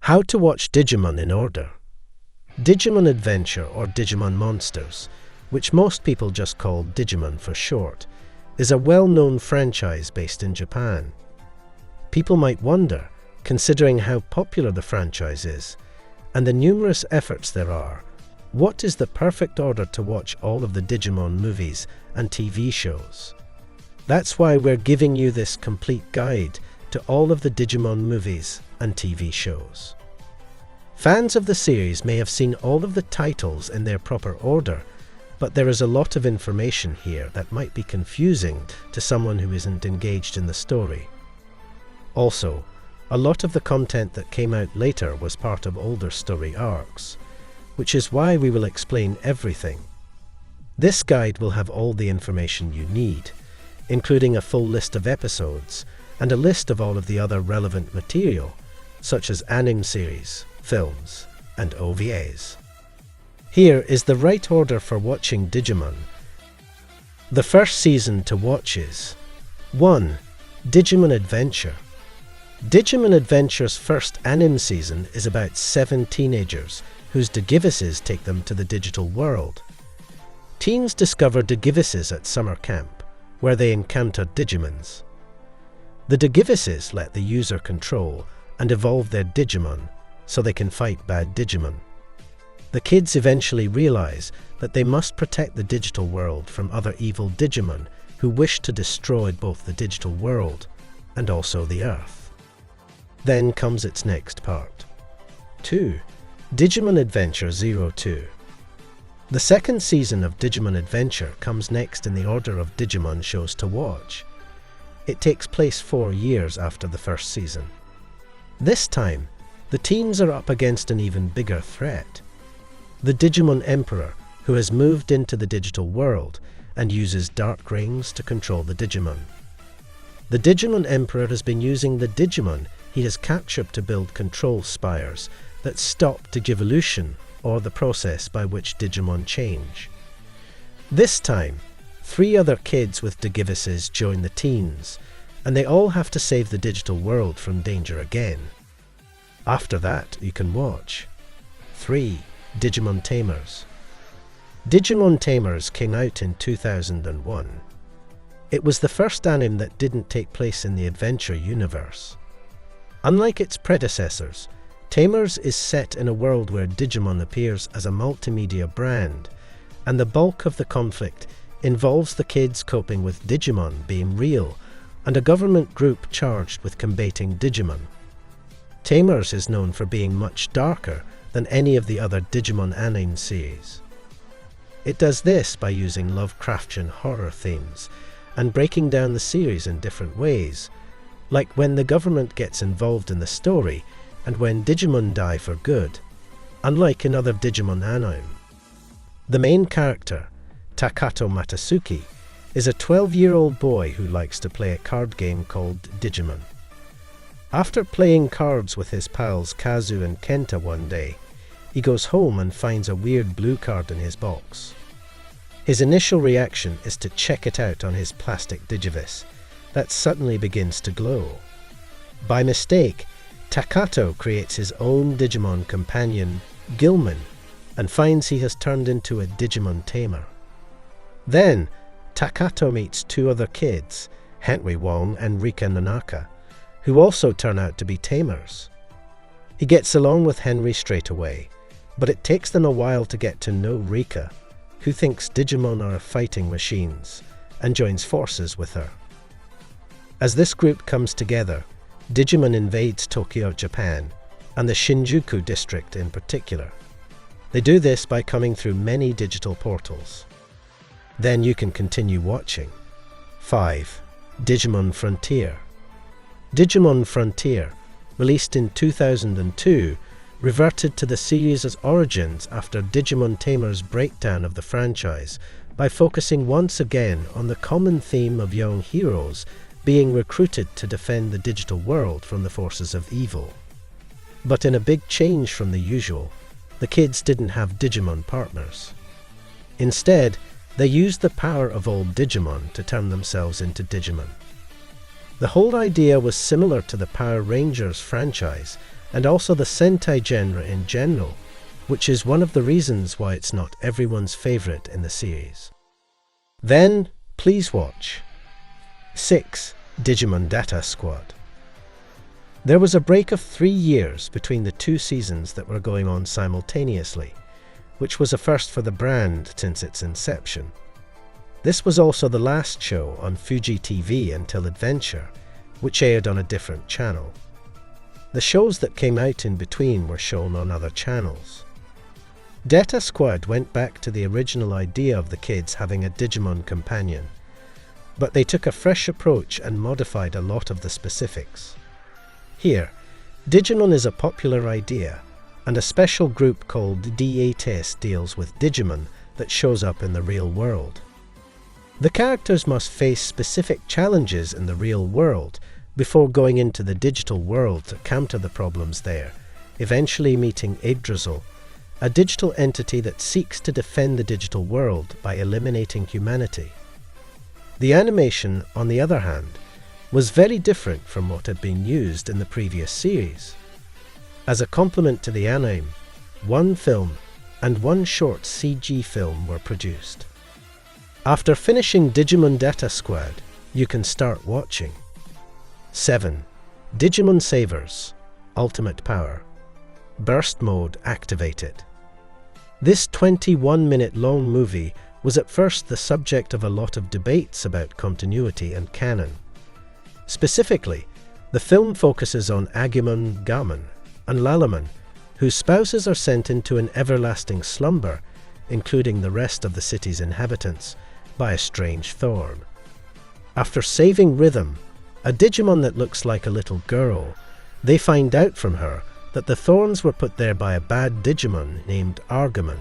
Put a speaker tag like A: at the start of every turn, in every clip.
A: How to watch Digimon in order. Digimon Adventure or Digimon Monsters, which most people just call Digimon for short, is a well-known franchise based in Japan. People might wonder, considering how popular the franchise is, and the numerous efforts there are, what is the perfect order to watch all of the Digimon movies and TV shows? That's why we're giving you this complete guide to all of the Digimon movies and TV shows. Fans of the series may have seen all of the titles in their proper order, but there is a lot of information here that might be confusing to someone who isn't engaged in the story. Also, a lot of the content that came out later was part of older story arcs, which is why we will explain everything. This guide will have all the information you need, including a full list of episodes and a list of all of the other relevant material, such as anime series, films, and OVAs. Here is the right order for watching Digimon. The first season to watch is 1. Digimon Adventure. Digimon Adventure's first anime season is about 7 teenagers whose Digivices take them to the digital world. Teens discover Digivices at summer camp, where they encounter Digimons. The Digivices let the user control and evolve their Digimon so they can fight bad Digimon. The kids eventually realize that they must protect the digital world from other evil Digimon who wish to destroy both the digital world and also the Earth. Then comes its next part. 2. Digimon Adventure 02. The second season of Digimon Adventure comes next in the order of Digimon shows to watch. It takes place 4 years after the first season. This time, the teens are up against an even bigger threat. The Digimon Emperor, who has moved into the digital world and uses dark rings to control the Digimon. The Digimon Emperor has been using the Digimon he has captured to build control spires that stop Digivolution, or the process by which Digimon change. This time, 3 other kids with Digivices join the teens, and they all have to save the digital world from danger again. After that, you can watch 3. Digimon Tamers. Digimon Tamers came out in 2001. It was the first anime that didn't take place in the adventure universe. Unlike its predecessors, Tamers is set in a world where Digimon appears as a multimedia brand, and the bulk of the conflict involves the kids coping with Digimon being real and a government group charged with combating Digimon. Tamers is known for being much darker than any of the other Digimon anime series. It does this by using Lovecraftian horror themes and breaking down the series in different ways, like when the government gets involved in the story and when Digimon die for good, unlike in other Digimon anime. The main character, Takato Matasuki, is a 12-year-old boy who likes to play a card game called Digimon. After playing cards with his pals Kazu and Kenta one day, he goes home and finds a weird blue card in his box. His initial reaction is to check it out on his plastic Digivice that suddenly begins to glow. By mistake, Takato creates his own Digimon companion, Gilman, and finds he has turned into a Digimon Tamer. Then, Takato meets 2 other kids, Henry Wong and Rika Nanaka, who also turn out to be Tamers. He gets along with Henry straight away, but it takes them a while to get to know Rika, who thinks Digimon are fighting machines, and joins forces with her. As this group comes together, Digimon invades Tokyo, Japan, and the Shinjuku district in particular. They do this by coming through many digital portals. Then you can continue watching. 5. Digimon Frontier. Digimon Frontier, released in 2002, reverted to the series' origins after Digimon Tamers' breakdown of the franchise by focusing once again on the common theme of young heroes being recruited to defend the digital world from the forces of evil. But in a big change from the usual, the kids didn't have Digimon partners. Instead, they used the power of old Digimon to turn themselves into Digimon. The whole idea was similar to the Power Rangers franchise and also the Sentai genre in general, which is one of the reasons why it's not everyone's favourite in the series. Then, please watch 6. Digimon Data Squad. There was a break of 3 years between the 2 seasons that were going on simultaneously, which was a first for the brand since its inception. This was also the last show on Fuji TV until Adventure, which aired on a different channel. The shows that came out in between were shown on other channels. Data Squad went back to the original idea of the kids having a Digimon companion, but they took a fresh approach and modified a lot of the specifics. Here, Digimon is a popular idea, and a special group called DATS deals with Digimon that shows up in the real world. The characters must face specific challenges in the real world before going into the digital world to counter the problems there, eventually meeting Yggdrasil, a digital entity that seeks to defend the digital world by eliminating humanity. The animation, on the other hand, was very different from what had been used in the previous series. As a complement to the anime, 1 film and 1 short CG film were produced. After finishing Digimon Data Squad, you can start watching 7. Digimon Savers, Ultimate Power. Burst Mode activated. This 21-minute long movie was at first the subject of a lot of debates about continuity and canon. Specifically, the film focuses on Agumon, Gamon, and Lalamon, whose spouses are sent into an everlasting slumber, including the rest of the city's inhabitants, by a strange thorn. After saving Rhythm, a Digimon that looks like a little girl, they find out from her that the thorns were put there by a bad Digimon named Argamon.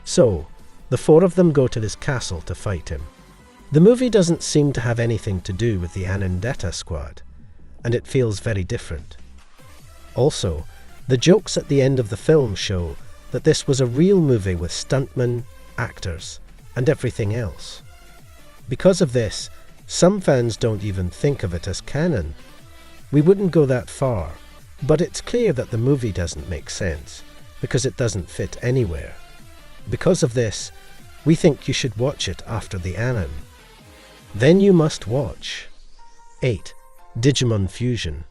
A: So, the 4 of them go to his castle to fight him. The movie doesn't seem to have anything to do with the anime Data Squad, and it feels very different. Also, the jokes at the end of the film show that this was a real movie with stuntmen, actors, and everything else. Because of this, some fans don't even think of it as canon. We wouldn't go that far, but it's clear that the movie doesn't make sense, because it doesn't fit anywhere. Because of this, we think you should watch it after the anime. Then you must watch 8. Digimon Fusion.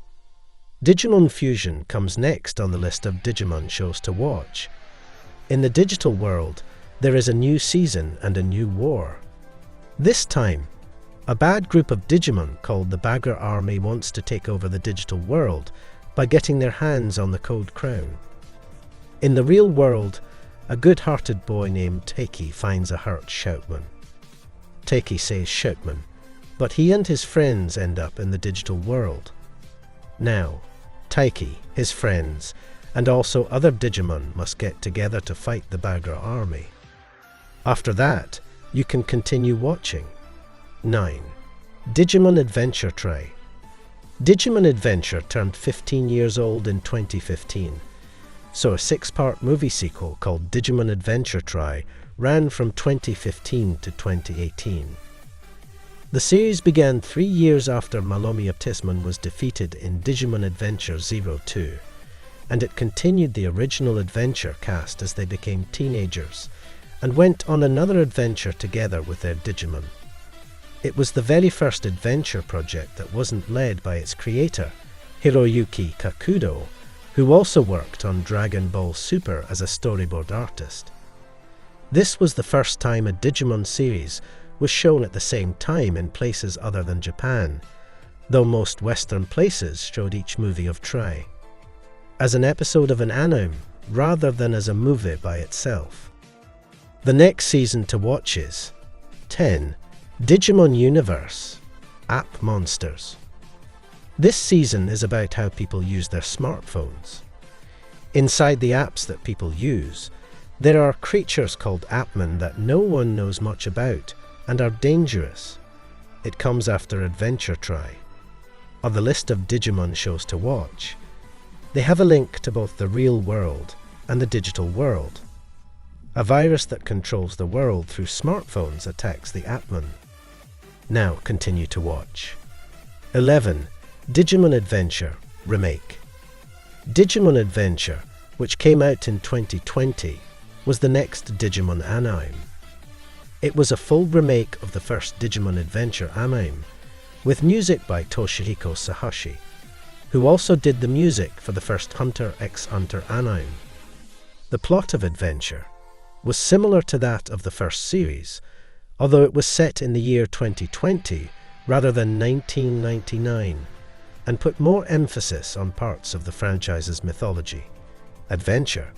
A: Digimon Fusion comes next on the list of Digimon shows to watch. In the digital world, there is a new season and a new war. This time, a bad group of Digimon called the Bagger Army wants to take over the digital world by getting their hands on the Code Crown. In the real world, a good-hearted boy named Taiki finds a hurt Shoutman. Taiki saves Shoutman, but he and his friends end up in the digital world. Now, Taiki, his friends, and also other Digimon must get together to fight the Bagger Army. After that, you can continue watching. 9. Digimon Adventure Tri. Digimon Adventure turned 15 years old in 2015, so a 6-part movie sequel called Digimon Adventure Tri ran from 2015 to 2018. The series began 3 years after Malomi Optismon was defeated in Digimon Adventure 02, and it continued the original adventure cast as they became teenagers, and went on another adventure together with their Digimon. It was the very first adventure project that wasn't led by its creator, Hiroyuki Kakudo, who also worked on Dragon Ball Super as a storyboard artist. This was the first time a Digimon series was shown at the same time in places other than Japan, though most Western places showed each movie of Tri, as an episode of an anime rather than as a movie by itself. The next season to watch is 10. Digimon Universe, App Monsters. This season is about how people use their smartphones. Inside the apps that people use, there are creatures called Appmen that no one knows much about and are dangerous. It comes after Adventure Tri. On the list of Digimon shows to watch, they have a link to both the real world and the digital world. A virus that controls the world through smartphones attacks the Appmen. Now continue to watch. 11. Digimon Adventure Remake. Digimon Adventure, which came out in 2020, was the next Digimon anime. It was a full remake of the first Digimon Adventure anime, with music by Toshihiko Sahashi, who also did the music for the first Hunter x Hunter anime. The plot of Adventure was similar to that of the first series, although it was set in the year 2020 rather than 1999, and put more emphasis on parts of the franchise's mythology. Adventure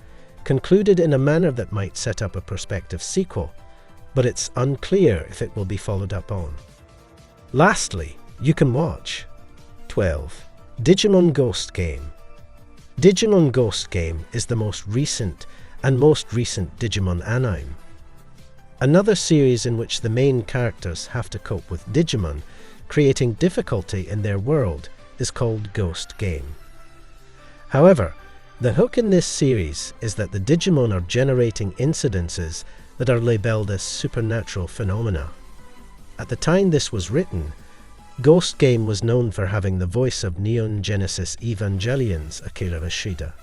A: concluded in a manner that might set up a prospective sequel, but it's unclear if it will be followed up on. Lastly, you can watch 12. Digimon Ghost Game. Digimon Ghost Game is the most recent Digimon anime. Another series in which the main characters have to cope with Digimon, creating difficulty in their world, is called Ghost Game. However, the hook in this series is that the Digimon are generating incidences that are labelled as supernatural phenomena. At the time this was written, Ghost Game was known for having the voice of Neon Genesis Evangelion's Akira Ishida.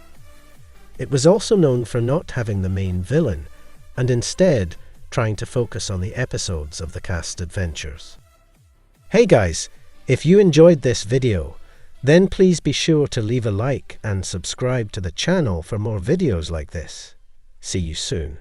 A: It was also known for not having the main villain, and instead trying to focus on the episodes of the cast adventures. Hey guys, if you enjoyed this video, then please be sure to leave a like and subscribe to the channel for more videos like this. See you soon.